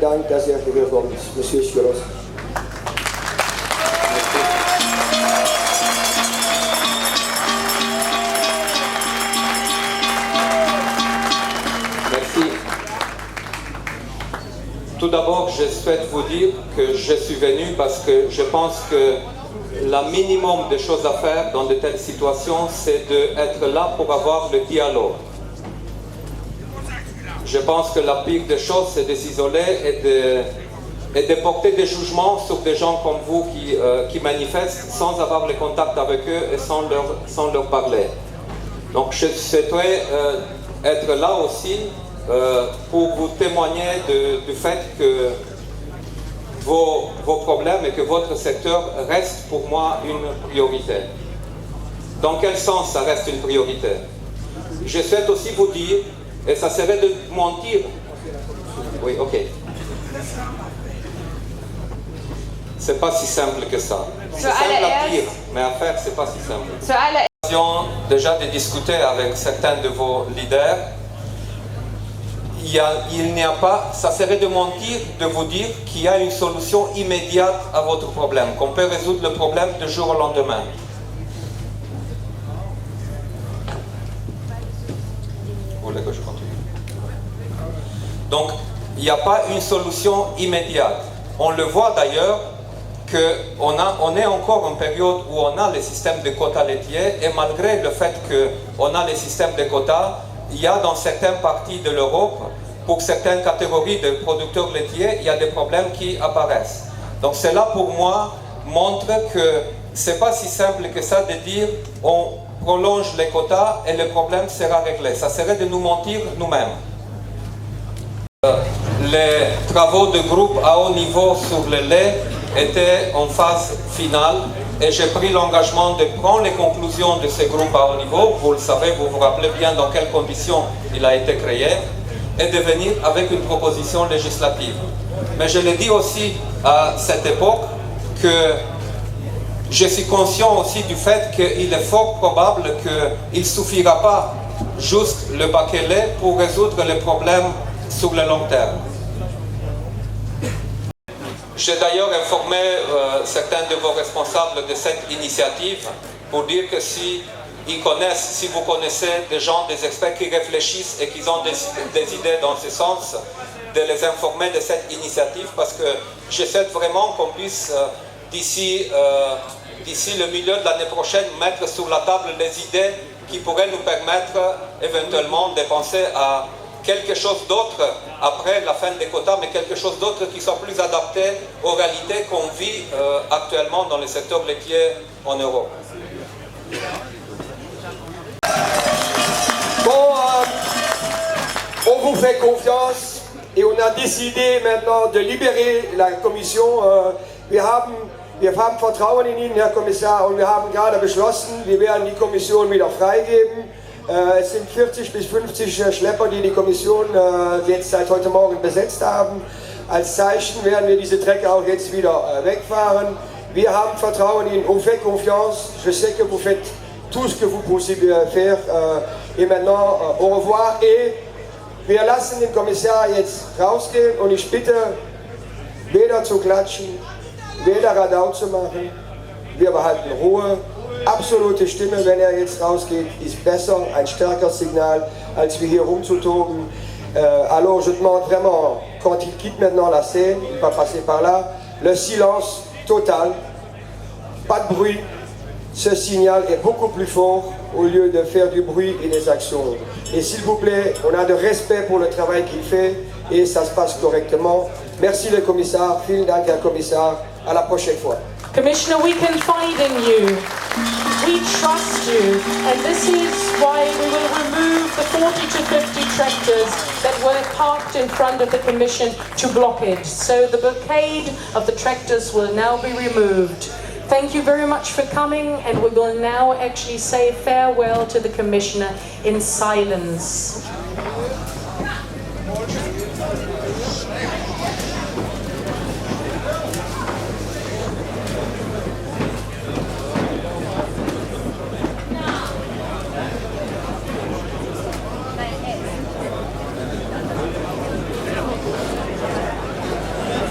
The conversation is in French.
Dank, dass ihr hierher kommt, Monsieur Schiolos. Merci. Tout d'abord, je souhaite vous dire que je suis venu parce que je pense que le minimum de choses à faire dans de telles situations, c'est d'être là pour avoir le dialogue. Je pense que la pire des choses, c'est de s'isoler et de porter des jugements sur des gens comme vous qui manifestent sans avoir le contact avec eux et sans leur parler. Donc je souhaiterais être là aussi pour vous témoigner du fait que vos problèmes et que votre secteur reste pour moi une priorité. Dans quel sens ça reste une priorité? Je souhaite aussi vous dire, et ça serait de mentir. Oui, ok. C'est pas si simple que ça. C'est simple à dire, mais à faire, c'est pas si simple. J'ai eu déjà de discuter avec certains de vos leaders. Il n'y a pas, ça serait de mentir de vous dire qu'il y a une solution immédiate à votre problème, qu'on peut résoudre le problème du jour au lendemain. Vous voulez que je continue? Donc, il n'y a pas une solution immédiate. On le voit d'ailleurs qu'on est encore en période où on a les systèmes de quotas laitiers et malgré le fait qu'on a les systèmes de quotas, il y a dans certaines parties de l'Europe, pour certaines catégories de producteurs laitiers, il y a des problèmes qui apparaissent. Donc cela pour moi montre que ce n'est pas si simple que ça de dire on prolonge les quotas et le problème sera réglé. Ça serait de nous mentir nous-mêmes. Les travaux de groupe à haut niveau sur le lait étaient en phase finale et j'ai pris l'engagement de prendre les conclusions de ces groupes à haut niveau. Vous le savez, vous vous rappelez bien dans quelles conditions il a été créé et de venir avec une proposition législative. Mais je l'ai dit aussi à cette époque que je suis conscient aussi du fait qu'il est fort probable qu'il ne suffira pas juste le paquet lait pour résoudre les problèmes sur le long terme. J'ai d'ailleurs informé certains de vos responsables de cette initiative pour dire que si vous connaissez des gens, des experts qui réfléchissent et qui ont des idées dans ce sens, de les informer de cette initiative parce que je souhaite vraiment qu'on puisse d'ici le milieu de l'année prochaine mettre sur la table les idées qui pourraient nous permettre éventuellement de penser à quelque chose d'autre après la fin des quotas, mais quelque chose d'autre qui soit plus adapté aux réalités qu'on vit actuellement dans le secteur laitier en Europe. Bon, on vous fait confiance et on a décidé maintenant de libérer la Kommission. Wir haben Vertrauen in Ihnen, Herr Kommissar, und wir haben gerade beschlossen, wir werden die Kommission wieder freigeben. Es sind 40 bis 50 Schlepper, die die Kommission jetzt seit heute Morgen besetzt haben. Als Zeichen werden wir diese Trecker auch jetzt wieder wegfahren. Wir haben Vertrauen in Ihnen, on fait confiance. Je sais que vous faites tout ce que vous possible faire. Et maintenant, au revoir. Et wir lassen den Kommissar jetzt rausgehen und ich bitte, weder zu klatschen, weder Radau zu machen. Wir behalten Ruhe. Absolute Stimme, wenn er jetzt rausgeht, ist besser, ein stärkeres Signal, als wir hier rumzutoben. Alors je demande vraiment, quand il quitte maintenant la scène, il va passer par là, le silence total, pas de bruit. Ce signal est beaucoup plus fort au lieu de faire du bruit et des actions. Et s'il vous plaît, on a de respect pour le travail qu'il fait et ça se passe correctement. Merci le commissaire, vielen Dank Herr Kommissar, à la prochaine fois. Commissioner, we confide in you. We trust you. And this is why we will remove the 40 to 50 tractors that were parked in front of the Commission to block it. So the blockade of the tractors will now be removed. Thank you very much for coming, and we will now actually say farewell to the Commissioner in silence.